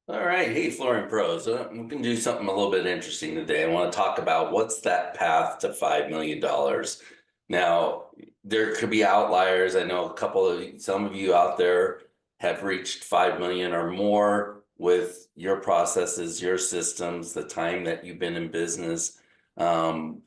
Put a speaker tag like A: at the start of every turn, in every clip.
A: All right. Hey, flooring pros. We can do something a little bit interesting today. I want to talk about what's that path to $5 million. Now, there could be outliers. I know some of you out there have reached 5 million or more with your processes, your systems, the time that you've been in business. I'm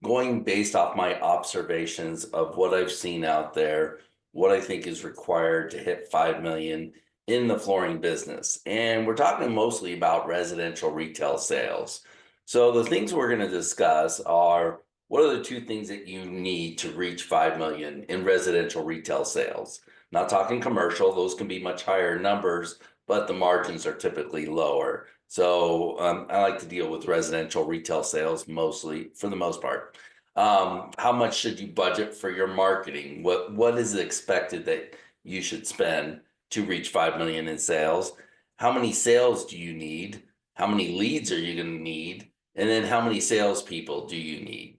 A: going based off my observations of what I've seen out there, what I think is required to hit 5 million in the flooring business. And we're talking mostly about residential retail sales. So the things we're going to discuss are what are the two things that you need to reach 5 million in residential retail sales? Not talking commercial, those can be much higher numbers, but the margins are typically lower. So I like to deal with residential retail sales mostly for the most part. How much should you budget for your marketing? What is expected that you should spend to reach 5 million in sales? How many sales do you need? How many leads are you going to need? And then how many salespeople do you need?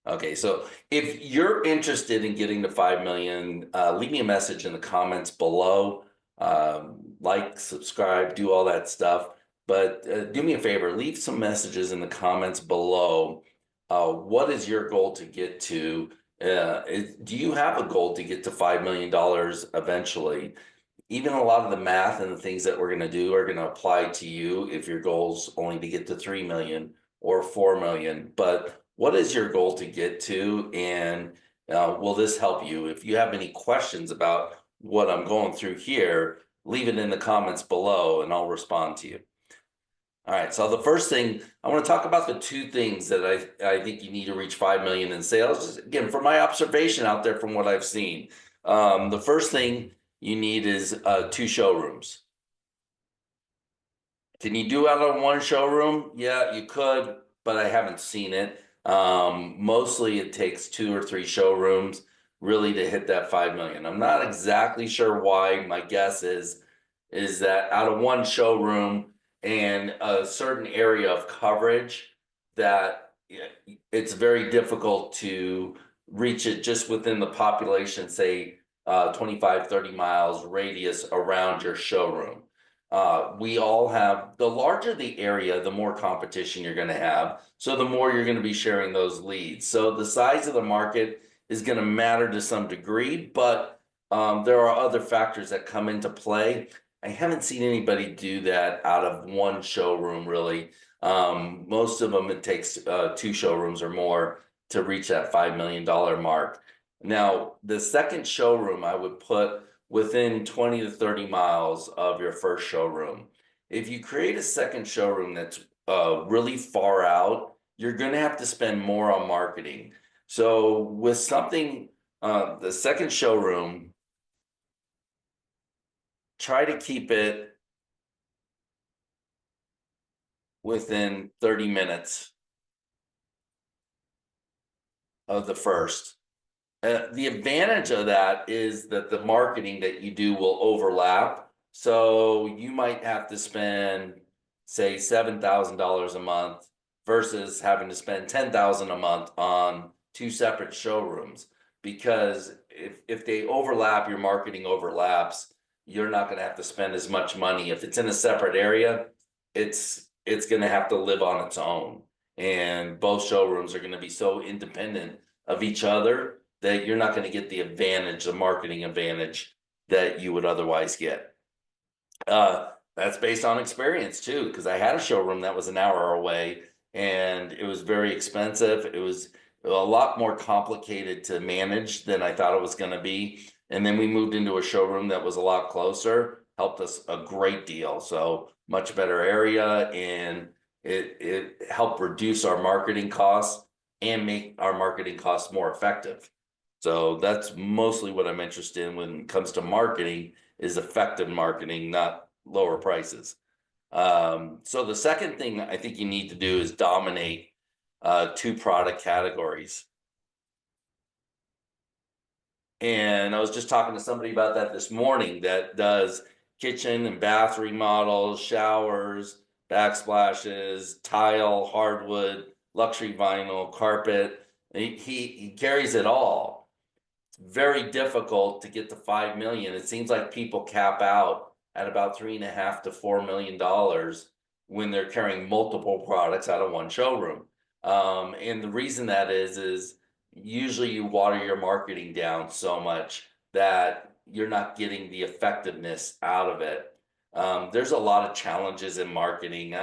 A: Okay, so if you're interested in getting to 5 million, leave me a message in the comments below. Like, subscribe, do all that stuff. But do me a favor, leave some messages in the comments below. What is your goal to get to? Do you have a goal to get to $5 million eventually? Even a lot of the math and the things that we're going to do are going to apply to you if your goal's only to get to 3 million or 4 million. But what is your goal to get to? And will this help you? If you have any questions about what I'm going through here, leave it in the comments below and I'll respond to you. All right, so the first thing I want to talk about the two things that I think you need to reach 5 million in sales. Just, again, from my observation out there, from what I've seen, the first thing you need is two showrooms. Can you do out of one showroom? Yeah, you could, but I haven't seen it. Mostly it takes two or three showrooms really to hit that 5 million. I'm not exactly sure why. My guess is that out of one showroom and a certain area of coverage that it's very difficult to reach it just within the population, say 25, 30 miles radius around your showroom. We all have, the larger the area, the more competition you're going to have. So the more you're going to be sharing those leads. So the size of the market is going to matter to some degree, but there are other factors that come into play. I haven't seen anybody do that out of one showroom, really. Most of them, it takes two showrooms or more to reach that $5 million mark. Now, the second showroom I would put within 20 to 30 miles of your first showroom. If you create a second showroom that's really far out, you're going to have to spend more on marketing. So with something, the second showroom, try to keep it within 30 minutes of the first. The advantage of that is that the marketing that you do will overlap. So you might have to spend, say, $7,000 a month versus having to spend 10,000 a month on two separate showrooms. Because if they overlap, your marketing overlaps, you're not going to have to spend as much money. If it's in a separate area, it's going to have to live on its own. And both showrooms are going to be so independent of each other that you're not going to get the advantage, the marketing advantage that you would otherwise get. That's based on experience too, because I had a showroom that was an hour away and it was very expensive. It was a lot more complicated to manage than I thought it was going to be. And then we moved into a showroom that was a lot closer, helped us a great deal. So much better area, and it helped reduce our marketing costs and make our marketing costs more effective. So that's mostly what I'm interested in when it comes to marketing, is effective marketing, not lower prices. So the second thing I think you need to do is dominate two product categories. And I was just talking to somebody about that this morning that does kitchen and bath remodels, showers, backsplashes, tile, hardwood, luxury vinyl, carpet. He carries it all. Very difficult to get to 5 million. It seems like people cap out at about $3.5 to $4 million when they're carrying multiple products out of one showroom. And the reason that is usually you water your marketing down so much that you're not getting the effectiveness out of it. There's a lot of challenges in marketing.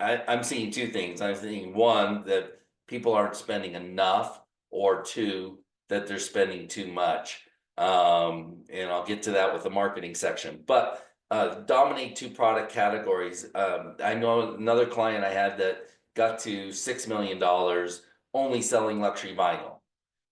A: I'm seeing two things. I'm seeing one, that people aren't spending enough, or two, that they're spending too much. And I'll get to that with the marketing section. But dominate two product categories. I know another client I had that got to $6 million only selling luxury vinyl.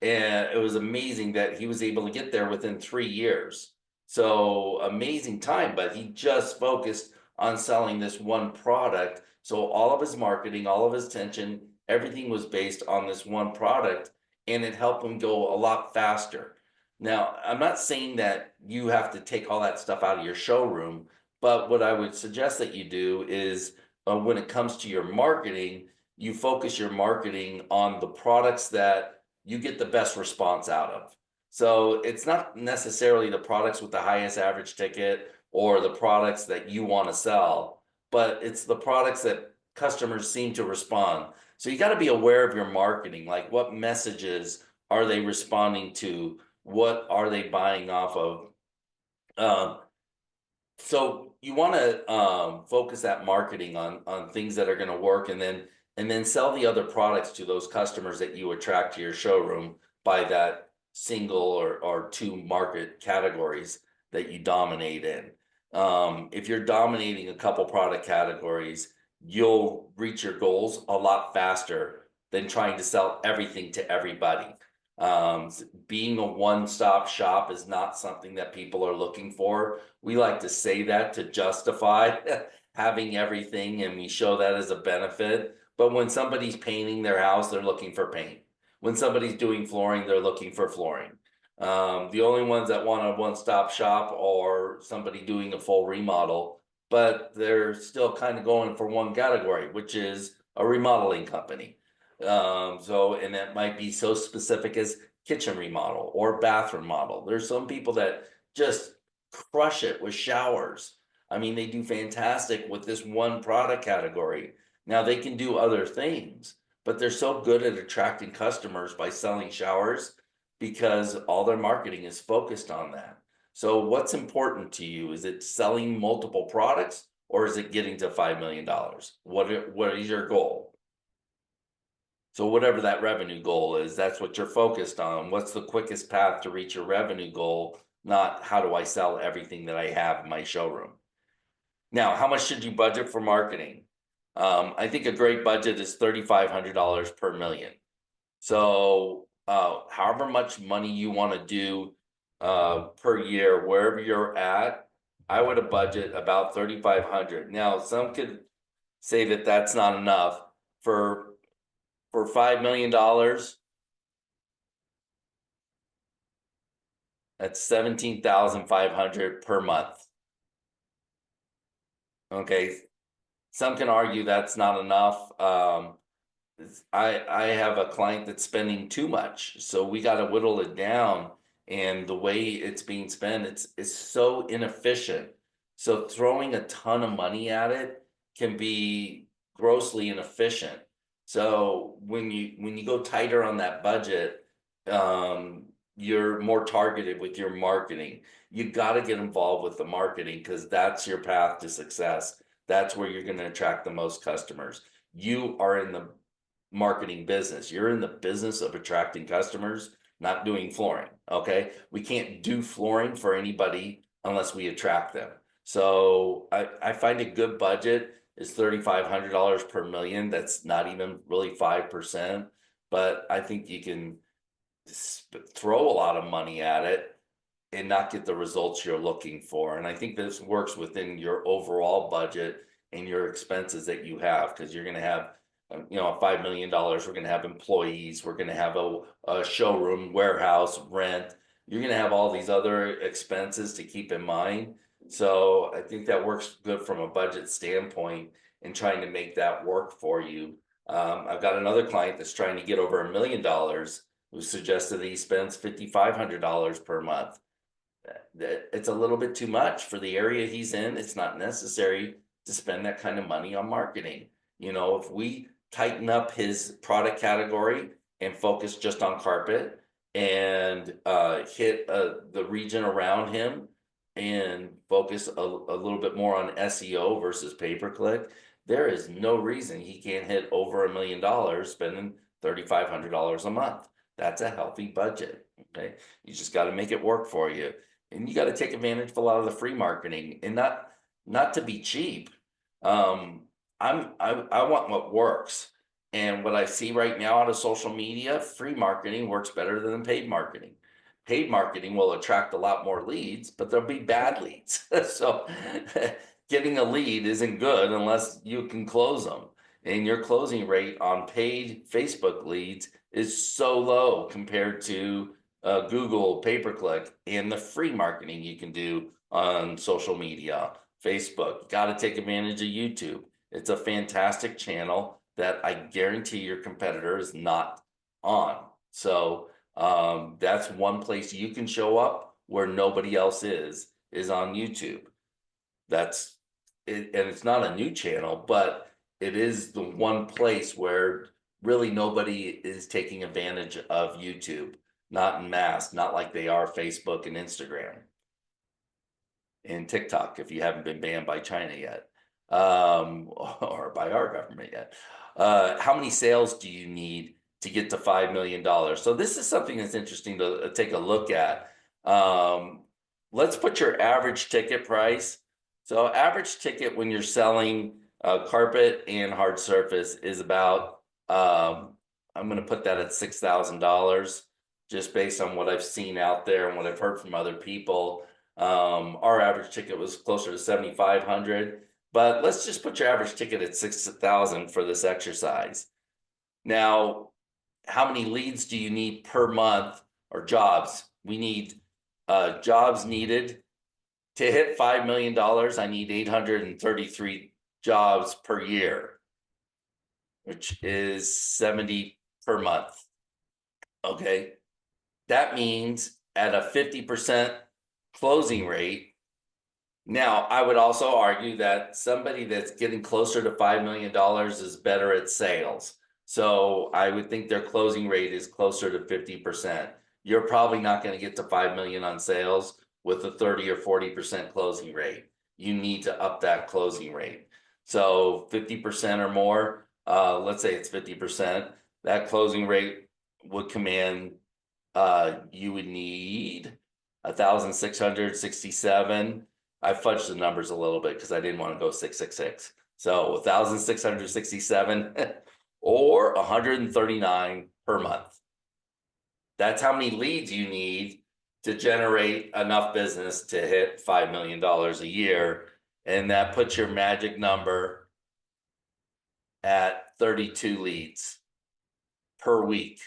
A: And it was amazing that he was able to get there within 3 years. So amazing time, but he just focused on selling this one product. So all of his marketing, all of his attention, everything was based on this one product, and it helped him go a lot faster. Now, I'm not saying that you have to take all that stuff out of your showroom, but what I would suggest that you do is when it comes to your marketing, you focus your marketing on the products that you get the best response out of. So it's not necessarily the products with the highest average ticket or the products that you want to sell, but it's the products that customers seem to respond. So you got to be aware of your marketing, like what messages are they responding to? What are they buying off of? Um, so you want to focus that marketing on things that are going to work, and then sell the other products to those customers that you attract to your showroom by that single or two market categories that you dominate in. If you're dominating a couple product categories, you'll reach your goals a lot faster than trying to sell everything to everybody. Being a one-stop shop is not something that people are looking for. We like to say that to justify having everything, and we show that as a benefit. But when somebody's painting their house, they're looking for paint. When somebody's doing flooring, they're looking for flooring. The only ones that want a one-stop shop are somebody doing a full remodel, but they're still kind of going for one category, which is a remodeling company. And that might be so specific as kitchen remodel or bathroom model. There's some people that just crush it with showers. I mean, they do fantastic with this one product category. Now they can do other things, but they're so good at attracting customers by selling showers because all their marketing is focused on that. So what's important to you? Is it selling multiple products, or is it getting to $5 million? What is your goal? So whatever that revenue goal is, that's what you're focused on. What's the quickest path to reach your revenue goal? Not how do I sell everything that I have in my showroom. Now, how much should you budget for marketing? I think a great budget is $3,500 per million. So however much money you want to do per year, wherever you're at, I would have budget about 3,500. Now, some could say that that's not enough. For $5 million, that's 17,500 per month. Okay, some can argue that's not enough. I have a client that's spending too much, so we got to whittle it down. And the way it's being spent, it's so inefficient. So throwing a ton of money at it can be grossly inefficient. So when you go tighter on that budget, you're more targeted with your marketing. You got to get involved with the marketing because that's your path to success. That's where you're going to attract the most customers. You are in the marketing business. You're in the business of attracting customers, not doing flooring. Okay. We can't do flooring for anybody unless we attract them. So I find a good budget is $3,500 per million. That's not even really 5%, but I think you can throw a lot of money at it and not get the results you're looking for. And I think this works within your overall budget and your expenses that you have, because you're going to have $5 million. We're going to have employees. We're going to have a showroom, warehouse, rent. You're going to have all these other expenses to keep in mind. So I think that works good from a budget standpoint and trying to make that work for you. I've got another client that's trying to get over $1 million who suggested that he spends $5,500 per month. that it's a little bit too much for the area he's in. It's not necessary to spend that kind of money on marketing. If we tighten up his product category and focus just on carpet and hit the region around him and focus a little bit more on SEO versus pay-per-click, there is no reason he can't hit over $1 million spending $3,500 a month. That's a healthy budget. Okay. You just got to make it work for you. And you got to take advantage of a lot of the free marketing and not to be cheap. I want what works. And what I see right now out of social media, free marketing works better than paid marketing. Paid marketing will attract a lot more leads, but there'll be bad leads. So getting a lead isn't good unless you can close them. And your closing rate on paid Facebook leads is so low compared to Google pay-per-click and the free marketing you can do on social media, Facebook. Got to take advantage of YouTube. It's a fantastic channel that I guarantee your competitor is not on. So that's one place you can show up where nobody else is on YouTube. That's it, and it's not a new channel, but it is the one place where really nobody is taking advantage of YouTube. Not en masse, not like they are Facebook and Instagram and TikTok, if you haven't been banned by China yet, or by our government yet. How many sales do you need to get to $5 million? So this is something that's interesting to take a look at. Let's put your average ticket price. So average ticket when you're selling carpet and hard surface is about, I'm going to put that at $6,000. Just based on what I've seen out there and what I've heard from other people. Our average ticket was closer to 7,500, but let's just put your average ticket at 6,000 for this exercise. Now, how many leads do you need per month or jobs? We need jobs needed to hit $5 million. I need 833 jobs per year, which is 70 per month. Okay. That means at a 50% closing rate. Now, I would also argue that somebody that's getting closer to $5 million is better at sales. So I would think their closing rate is closer to 50%. You're probably not going to get to 5 million on sales with a 30 or 40% closing rate. You need to up that closing rate. So 50% or more, let's say it's 50%, that closing rate would command you would need 1,667. I fudged the numbers a little bit because I didn't want to go 666. So 1,667 or 139 per month. That's how many leads you need to generate enough business to hit $5 million a year. And that puts your magic number at 32 leads per week.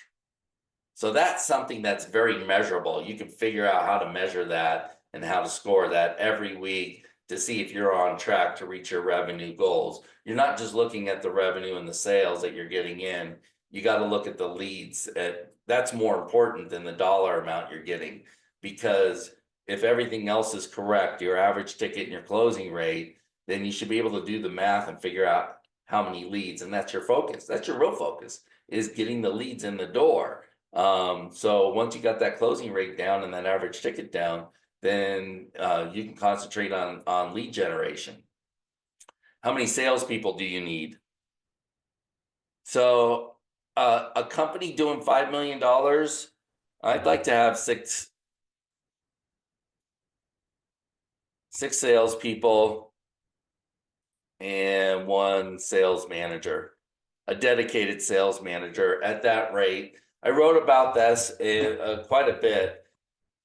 A: So that's something that's very measurable. You can figure out how to measure that and how to score that every week to see if you're on track to reach your revenue goals. You're not just looking at the revenue and the sales that you're getting in. You got to look at the leads. That's more important than the dollar amount you're getting, because if everything else is correct, your average ticket and your closing rate, then you should be able to do the math and figure out how many leads. And that's your focus. That's your real focus, is getting the leads in the door. So once you got that closing rate down and that average ticket down, then you can concentrate on lead generation. How many salespeople do you need? So a company doing $5 million, I'd like to have six salespeople and one sales manager, a dedicated sales manager at that rate. I wrote about this quite a bit.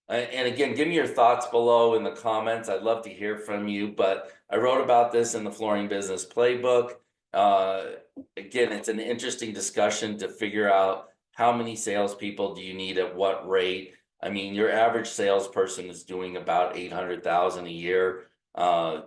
A: And again, give me your thoughts below in the comments. I'd love to hear from you, but I wrote about this in the Flooring Business Playbook. Again, it's an interesting discussion to figure out how many salespeople do you need at what rate. I mean, your average salesperson is doing about 800,000 a year.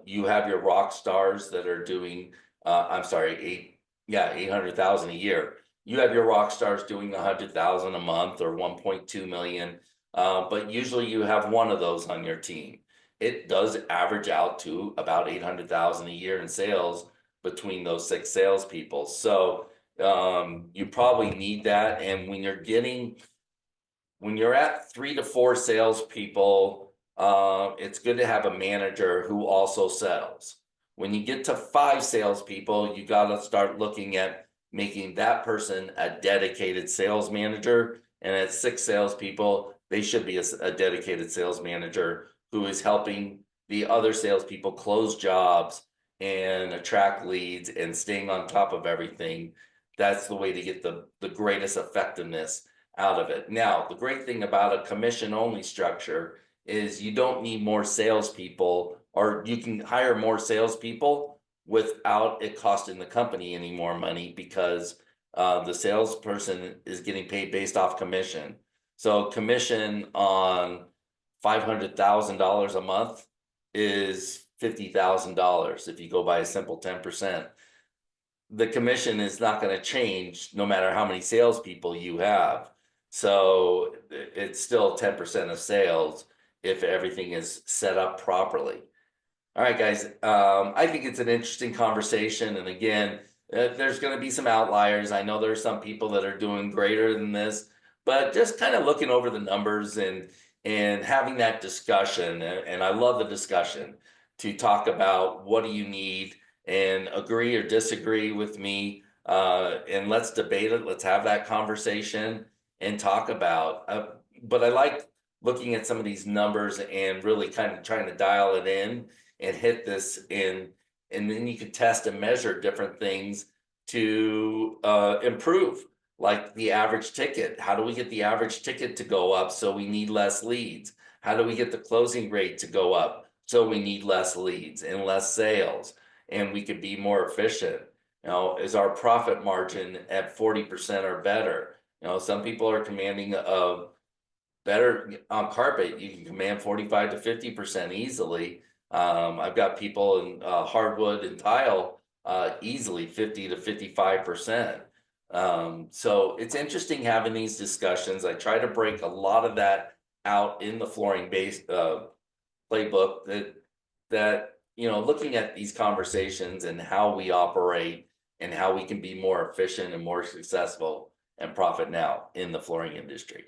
A: You have your rock stars that are doing, 800,000 a year. You have your rock stars doing 100,000 a month or 1.2 million. But usually you have one of those on your team. It does average out to about 800,000 a year in sales between those 6 salespeople. So you probably need that. And when you're at 3 to 4 salespeople, it's good to have a manager who also sells. When you get to 5 salespeople, you got to start looking at making that person a dedicated sales manager. And at 6 salespeople, they should be a dedicated sales manager who is helping the other salespeople close jobs and attract leads and staying on top of everything. That's the way to get the greatest effectiveness out of it. Now, the great thing about a commission only structure is you don't need more salespeople, or you can hire more salespeople without it costing the company any more money, because the salesperson is getting paid based off commission. So commission on $500,000 a month is $50,000 if you go by a simple 10%. The commission is not going to change no matter how many salespeople you have. So it's still 10% of sales if everything is set up properly. All right, guys. I think it's an interesting conversation. And again, there's going to be some outliers. I know there are some people that are doing greater than this, but just kind of looking over the numbers and having that discussion. And I love the discussion to talk about what do you need, and agree or disagree with me. And let's debate it. Let's have that conversation and talk about. But I like looking at some of these numbers and really kind of trying to dial it in and hit this in, and then you can test and measure different things to improve, like the average ticket. How do we get the average ticket to go up so we need less leads? How do we get the closing rate to go up so we need less leads and less sales, and we could be more efficient? Is our profit margin at 40% or better? Some people are commanding a better on carpet. You can command 45 to 50% easily. I've got people in hardwood and tile easily 50 to 55%. So it's interesting having these discussions. I try to break a lot of that out in the flooring based playbook, that looking at these conversations and how we operate and how we can be more efficient and more successful and profit now in the flooring industry.